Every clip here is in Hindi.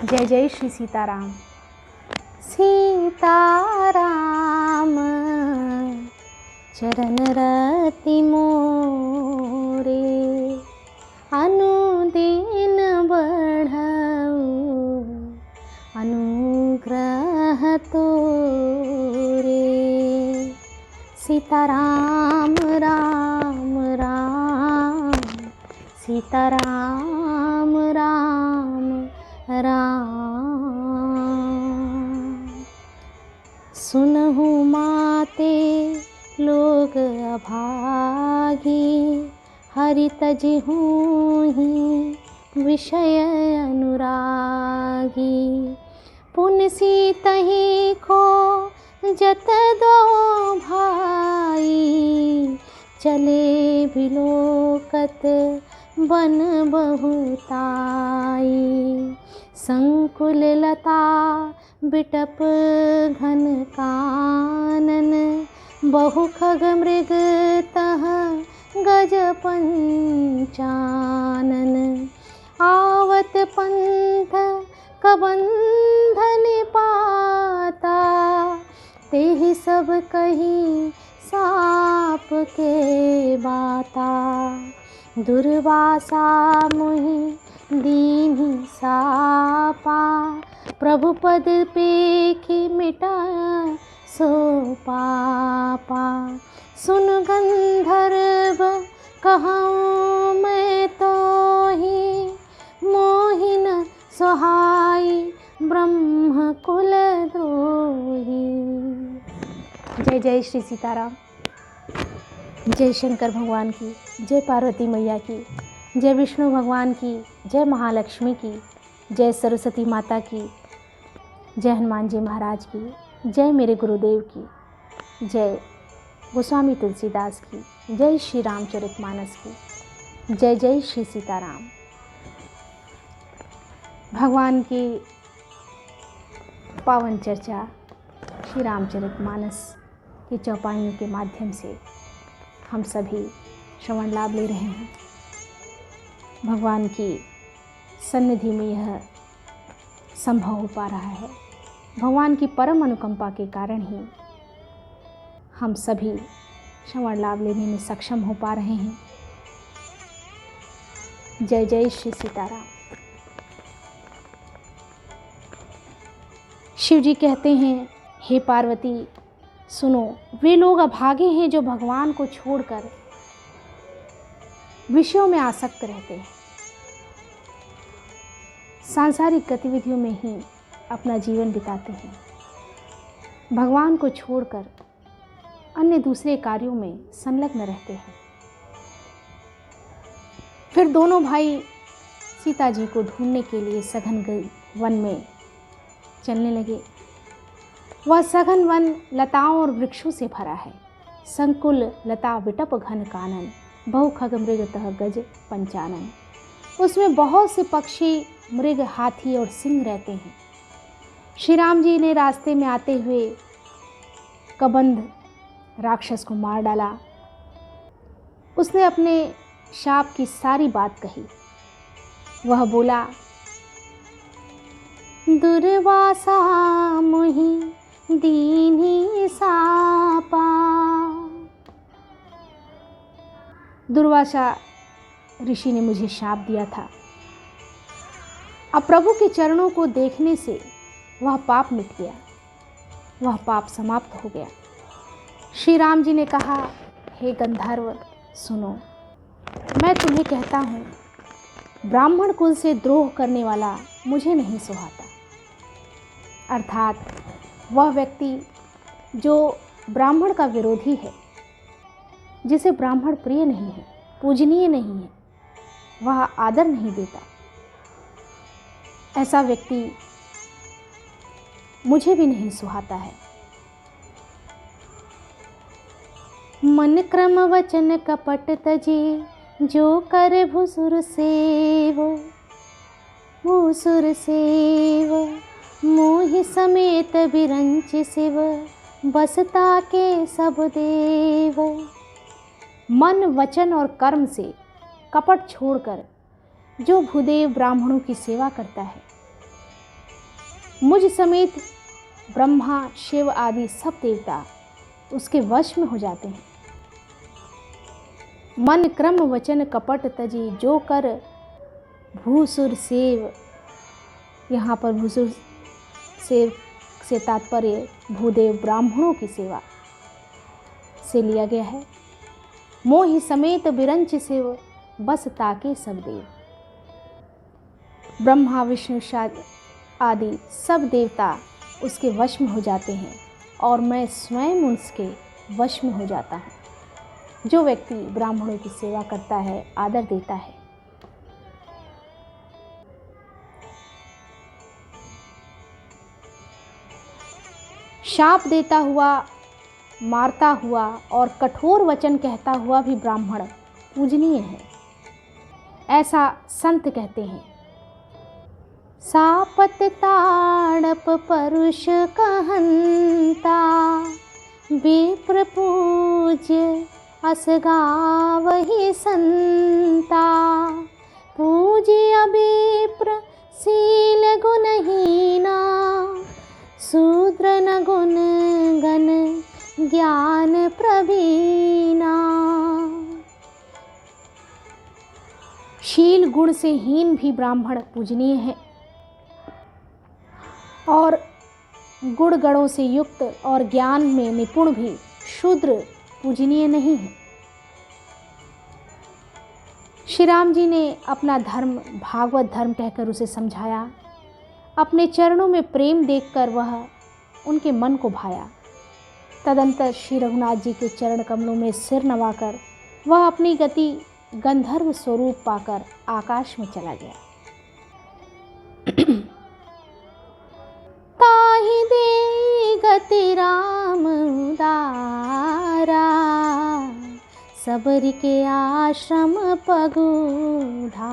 जय जय श्री सीताराम। सीताराम चरण रति मोरे, अनुदिन बढ़ाऊ अनुग्रह तोरे। सीताराम राम राम, सीताराम राम राम। सुनहु माते लोग अभागी, हरि तजहु ही विषय अनुरागी। पुन सीतहि खो जत दो भाई, चले बिलोकत बन बहुताई। संकुल लता बिटप घन कानन, बहु खग मृग तह गज पंचानन। आवत पंथ कबंध निपाता, तेहि सब कही साप के बाता। दुर्वासा मुहि दीन्हि सापा, प्रभु पद पेखि मिटा सो पापा। सुन गंधर्व कहऊँ मैं तोहि, मोहिन सोहाई ब्रह्म कुल द्रोही। जय जय श्री सीताराम। जय शंकर भगवान की, जय पार्वती मैया की, जय विष्णु भगवान की, जय महालक्ष्मी की, जय सरस्वती माता की, जय हनुमान जी महाराज की, जय मेरे गुरुदेव की, जय गोस्वामी तुलसीदास की, जय श्री रामचरितमानस की, जय जय श्री सीताराम। भगवान की पावन चर्चा श्री रामचरितमानस की चौपाइयों के माध्यम से हम सभी श्रवण लाभ ले रहे हैं। भगवान की सन्निधि में यह संभव हो पा रहा है। भगवान की परम अनुकंपा के कारण ही हम सभी श्रवण लाभ लेने में सक्षम हो पा रहे हैं। जय जय श्री सीताराम। शिव जी कहते हैं, हे पार्वती सुनो, वे लोग अभागे हैं जो भगवान को छोड़कर विषयों में आसक्त रहते हैं, सांसारिक गतिविधियों में ही अपना जीवन बिताते हैं, भगवान को छोड़कर अन्य दूसरे कार्यों में संलग्न रहते हैं। फिर दोनों भाई सीता जी को ढूंढने के लिए सघन वन में चलने लगे। वह सघन वन लताओं और वृक्षों से भरा है। संकुल लता विटप घन कानन, बहु खग मृग तह गज पंचानन। उसमें बहुत से पक्षी, मृग, हाथी और सिंह रहते हैं। श्री राम जी ने रास्ते में आते हुए कबंध राक्षस को मार डाला। उसने अपने शाप की सारी बात कही। वह बोला, दुर्वासा मुहि दीन्हि सापा। दुर्वासा ऋषि ने मुझे शाप दिया था। अब प्रभु के चरणों को देखने से वह पाप मिट गया, वह पाप समाप्त हो गया। श्री राम जी ने कहा, हे गंधर्व सुनो, मैं तुम्हें कहता हूँ, ब्राह्मण कुल से द्रोह करने वाला मुझे नहीं सुहाता। अर्थात वह व्यक्ति जो ब्राह्मण का विरोधी है, जिसे ब्राह्मण प्रिय नहीं है, पूजनीय नहीं है, वह आदर नहीं देता, ऐसा व्यक्ति मुझे भी नहीं सुहाता है। मन क्रम वचन कपट तजे, जो कर भुसुर सेव, भूसुर सेव। मोहि समेत बिरंच शिव, बसता के सब देव। मन, वचन और कर्म से कपट छोड़कर जो भूदेव ब्राह्मणों की सेवा करता है, मुझ समेत ब्रह्मा शिव आदि सब देवता उसके वश में हो जाते हैं। मन क्रम वचन कपट तजी जो कर भूसुर सेव। यहाँ पर भूसुर सेव से तात्पर्य भूदेव ब्राह्मणों की सेवा से लिया गया है। मोहि समेत बिरंच शिव बस ताके सब देव। ब्रह्मा विष्णु आदि सब देवता उसके वश में हो जाते हैं और मैं स्वयं उसके वश में हो जाता हूँ। जो व्यक्ति ब्राह्मणों की सेवा करता है, आदर देता है, शाप देता हुआ, मारता हुआ और कठोर वचन कहता हुआ भी ब्राह्मण पूजनीय है, ऐसा संत कहते हैं। सापत ताड़प परुष कहंता विप्र पूज्य असगावहि संता। पूज्य विप्र शील गुणहीना शूद्र न गुण गण ज्ञान प्रवीणा। शील गुण से हीन भी ब्राह्मण पूजनीय है और गुण गणों से युक्त और ज्ञान में निपुण भी शूद्र पूजनीय नहीं है। श्री राम जी ने अपना धर्म भागवत धर्म कहकर उसे समझाया। अपने चरणों में प्रेम देखकर वह उनके मन को भाया। तदंतर श्री रघुनाथ जी के चरण कमलों में सिर नवाकर वह अपनी गति गंधर्व स्वरूप पाकर आकाश में चला गया। ताहि दे गति राम उदारा सबरी के आश्रम पगुधारा।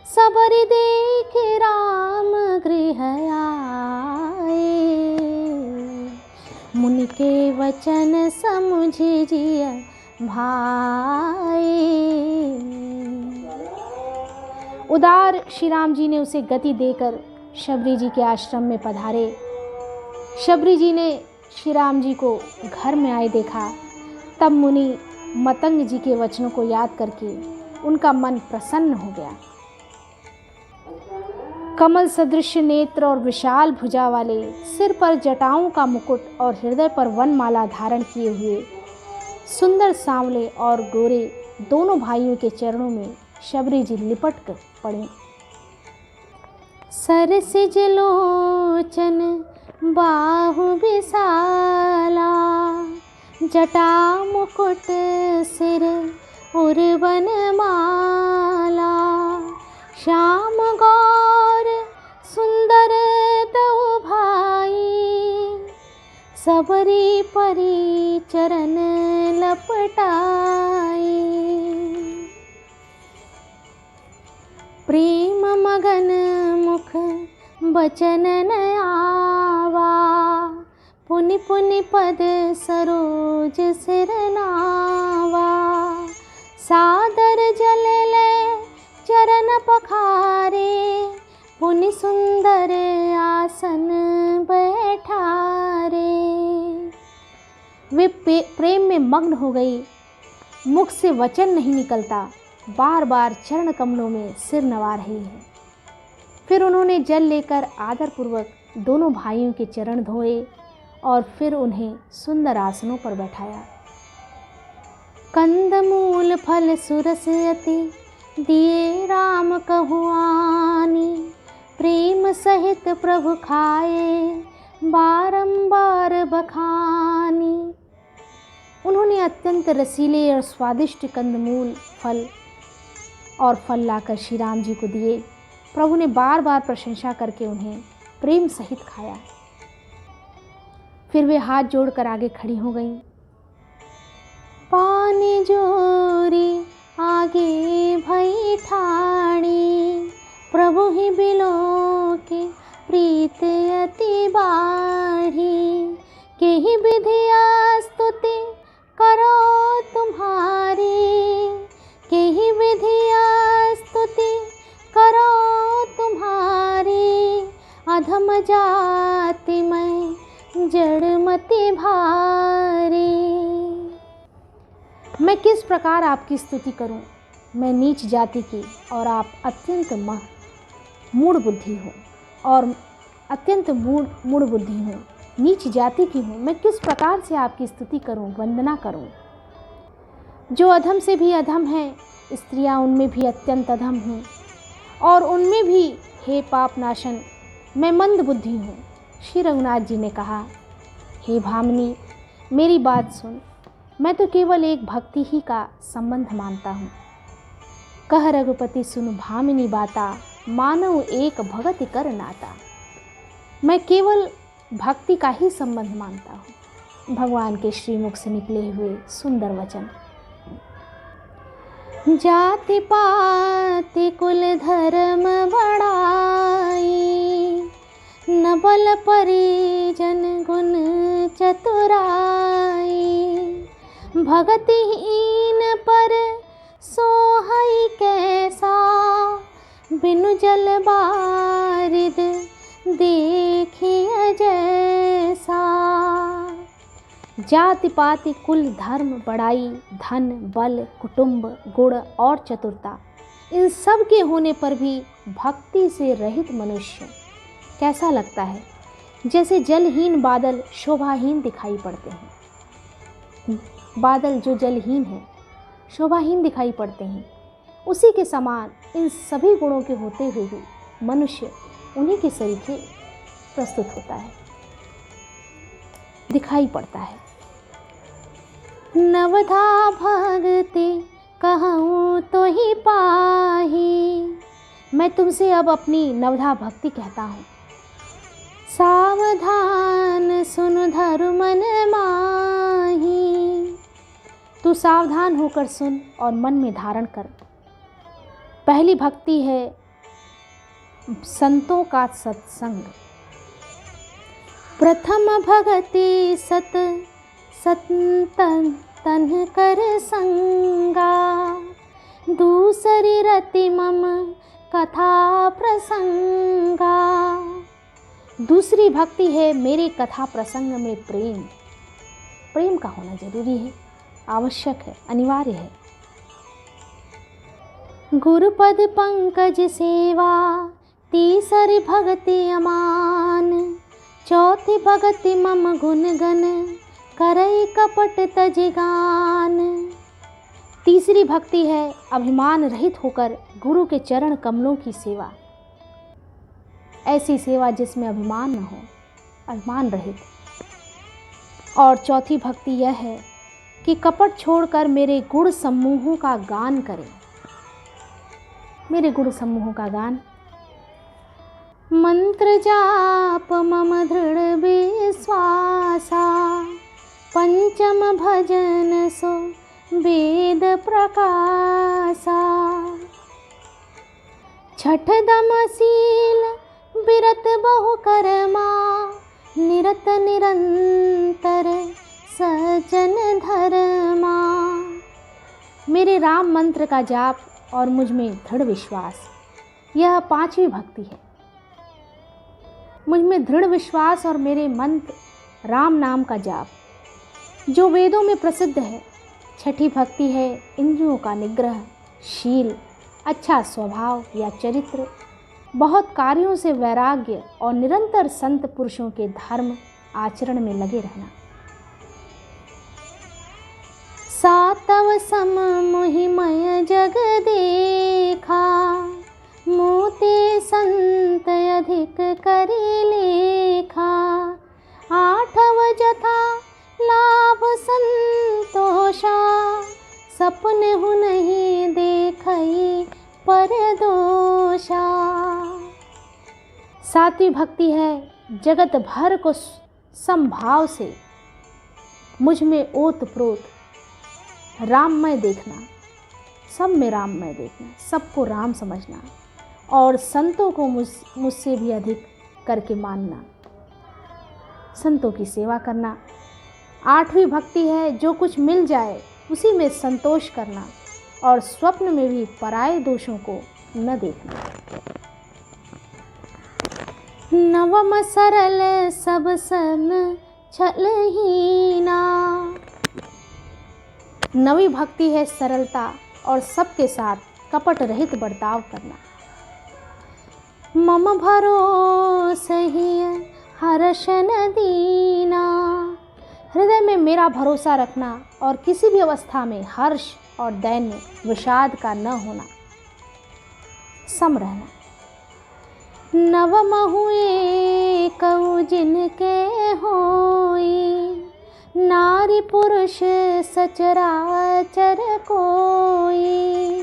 सबरी देख राम गृह आए मुनि के वचन समुझ जिय भाए। उदार श्री राम जी ने उसे गति देकर शबरी जी के आश्रम में पधारे। शबरी जी ने श्री राम जी को घर में आए देखा। तब मुनि मतंग जी के वचनों को याद करके उनका मन प्रसन्न हो गया। कमल सदृश नेत्र और विशाल भुजा वाले, सिर पर जटाओं का मुकुट और हृदय पर वनमाला धारण किए हुए सुंदर सांवले और गोरे दोनों भाइयों के चरणों में शबरी जी लिपट कर पड़े। सरसिज लोचन बाहु विशाला जटा मुकुट सिर उर्वन माला। श्याम गौर सुंदर दो भाई सबरी परी चरण लपटाई। प्रेम मगन मुख बचन न आवा पुनि पुनि पद सरोज सिर नावा। सादर जल ले चरण पखारे पुनि सुंदर आसन बैठारे। वे प्रेम में मग्न हो गई, मुख से वचन नहीं निकलता, बार बार चरण कमलों में सिर नवा रही है। फिर उन्होंने जल लेकर आदरपूर्वक दोनों भाइयों के चरण धोए और फिर उन्हें सुंदर आसनों पर बैठाया। कंदमूल फल सुरस अति दिए राम कहुआनी। प्रेम सहित प्रभु खाए बारंबार बखानी। उन्होंने अत्यंत रसीले और स्वादिष्ट कंदमूल फल लाकर श्री राम जी को दिए। प्रभु ने बार बार प्रशंसा करके उन्हें प्रेम सहित खाया। फिर वे हाथ जोड़कर आगे खड़ी हो गईं। पानी जोरी आगे भई ठाणी प्रभु ही बिलो के प्रीत अति बाढ़ी। के ही विधिया स्तुति करो तुम्हारी। के ही विधिया स्तुति करो तुम्हारी। जाति मैं जड़मति भारी। मैं किस प्रकार आपकी स्तुति करूं? मैं नीच जाति की और आप अत्यंत मूढ़ बुद्धि हो, और अत्यंत मूढ़ बुद्धि हूँ, नीच जाति की हूँ। मैं किस प्रकार से आपकी स्तुति करूं, वंदना करूं? जो अधम से भी अधम है, स्त्रियां उनमें भी अत्यंत अधम हूँ, और उनमें भी हे पाप नाशन मैं मंद बुद्धि हूँ। श्री रघुनाथ जी ने कहा, हे भामिनी मेरी बात सुन, मैं तो केवल एक भक्ति ही का संबंध मानता हूँ। कह रघुपति सुन भामिनी बाता, मानव एक भगति कर नाता। मैं केवल भक्ति का ही संबंध मानता हूँ। भगवान के श्रीमुख से निकले हुए सुंदर वचन। जाति पाति कुल धर्म बढ़ाई, न बल परिजन गुण चतुराई। भगतिहीन पर सोहई कैसा, बिनु जल बारिद देखिए जैसा। जाति पाति कुल धर्म बढ़ाई, धन बल कुटुंब गुण और चतुरता, इन सब के होने पर भी भक्ति से रहित मनुष्य कैसा लगता है? जैसे जलहीन बादल शोभाहीन दिखाई पड़ते हैं। बादल जो जलहीन है, शोभाहीन दिखाई पड़ते हैं, उसी के समान इन सभी गुणों के होते हुए भी मनुष्य उन्हीं के सरीखे प्रस्तुत होता है, दिखाई पड़ता है। नवधा भगति कहूँ तो ही पाही, मैं तुमसे अब अपनी नवधा भक्ति कहता हूँ। सावधान सुन धरु मन माही, तू सावधान होकर सुन और मन में धारण कर। पहली भक्ति है संतों का सत्संग। प्रथम भगति तन कर संगा, दूसरी रति मम कथा प्रसंगा। दूसरी भक्ति है मेरे कथा प्रसंग में प्रेम। प्रेम का होना जरूरी है, आवश्यक है, अनिवार्य है। गुरुपद पंकज सेवा, तीसरी भक्ति अमान। चौथी भक्ति मम गुण गण, करई कपट तजिगान। तीसरी भक्ति है अभिमान रहित होकर गुरु के चरण कमलों की सेवा। ऐसी सेवा जिसमें अभिमान न हो, अभिमान रहित। और चौथी भक्ति यह है कि कपट छोड़कर मेरे गुण समूहों का गान करें। मेरे गुण समूहों का गान। मंत्र जाप मम दृढ़ विश्वासा, पंचम भजन सो वेद प्रकाशा। छठ दम शील विरत बहु कर्मा, निरत निरंतर सज्जन धर्मा। मेरे राम मंत्र का जाप और मुझ में दृढ़ विश्वास, यह पांचवी भक्ति है। मुझ में दृढ़ विश्वास और मेरे मंत्र राम नाम का जाप जो वेदों में प्रसिद्ध है। छठी भक्ति है इंद्रियों का निग्रह, शील, अच्छा स्वभाव या चरित्र, बहुत कार्यों से वैराग्य और निरंतर संत पुरुषों के धर्म आचरण में लगे रहना। सातव सम मोहिमय जग देखा, मोते संत अधिक करी लेखा। आठव जथा लाभ संतोषा, सपन हु नहीं देखई पर दोषा। सातवीं भक्ति है जगत भर को समभाव से मुझ में ओत प्रोत राममय देखना, सब में राममय देखना, सबको राम समझना और संतों को मुझसे भी अधिक करके मानना, संतों की सेवा करना। आठवीं भक्ति है जो कुछ मिल जाए उसी में संतोष करना और स्वप्न में भी पराये दोषों को न देखना। नवम सरल सब सन छलहीना। नवी भक्ति है सरलता और सबके साथ कपट रहित बर्ताव करना। मम भरोसहि हर्ष न दीना। हृदय में मेरा भरोसा रखना और किसी भी अवस्था में हर्ष और दैन्य विषाद का न होना, सम रहना। नवमहु एकउ जिनके होई, नारी पुरुष सचराचर कोई।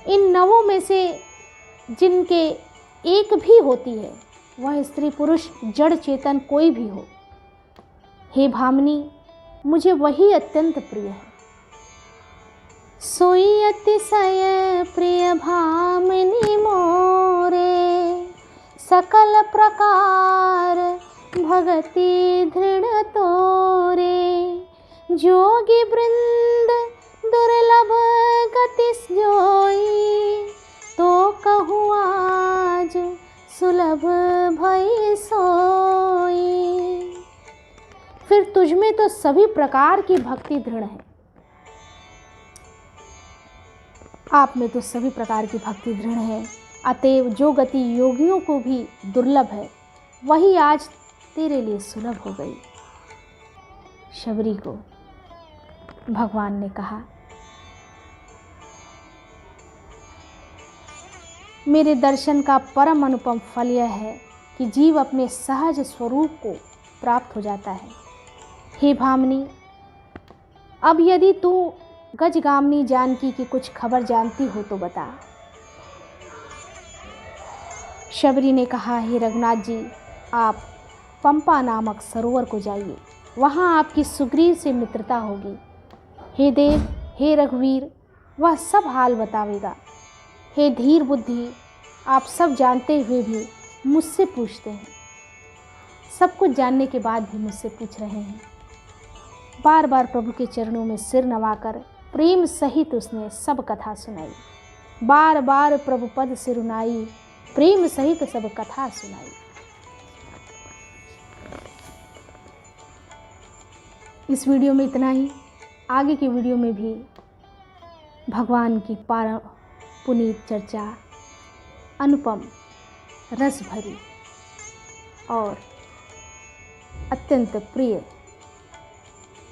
इन नवों में से जिनके एक भी होती है, वह स्त्री पुरुष जड़ चेतन कोई भी हो। हे भामिनी, मुझे वही अत्यंत प्रिय है। सोई अतिशय प्रिय भामिनी मोरे, सकल प्रकार भगति दृढ़ तोरे। जोगी वृंद दुर्लभ गति जोई, तो कहूँ आज सुलभ भई सोई। फिर तुझमें तो सभी प्रकार की भक्ति दृढ़ है। आप में तो सभी प्रकार की भक्ति दृढ़ है, अतएव जो गति योगियों को भी दुर्लभ है, वही आज तेरे लिए सुलभ हो गई। शबरी को भगवान ने कहा, मेरे दर्शन का परम अनुपम फल यह है कि जीव अपने सहज स्वरूप को प्राप्त हो जाता है। हे भामिनी, अब यदि तू गजगामिनी जानकी की कुछ खबर जानती हो तो बता। शबरी ने कहा, हे रघुनाथ जी, आप पंपा नामक सरोवर को जाइए, वहाँ आपकी सुग्रीव से मित्रता होगी। हे देव, हे रघुवीर, वह सब हाल बतावेगा। हे धीर बुद्धि, आप सब जानते हुए भी मुझसे पूछते हैं। सब कुछ जानने के बाद भी मुझसे पूछ रहे हैं। बार बार प्रभु के चरणों में सिर नवाकर प्रेम सहित उसने सब कथा सुनाई। बार बार प्रभु पद सिरुनाई, प्रेम सहित सब कथा सुनाई। इस वीडियो में इतना ही। आगे की वीडियो में भी भगवान की पुनीत चर्चा, अनुपम, रस भरी और अत्यंत प्रिय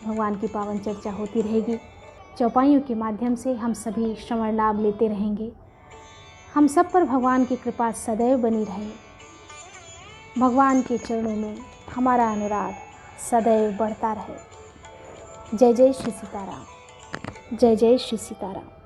भगवान की पावन चर्चा होती रहेगी। चौपाइयों के माध्यम से हम सभी श्रवण लाभ लेते रहेंगे। हम सब पर भगवान की कृपा सदैव बनी रहे। भगवान के चरणों में हमारा अनुराग सदैव बढ़ता रहे। जय जय श्री सीताराम। जय जय श्री सीताराम।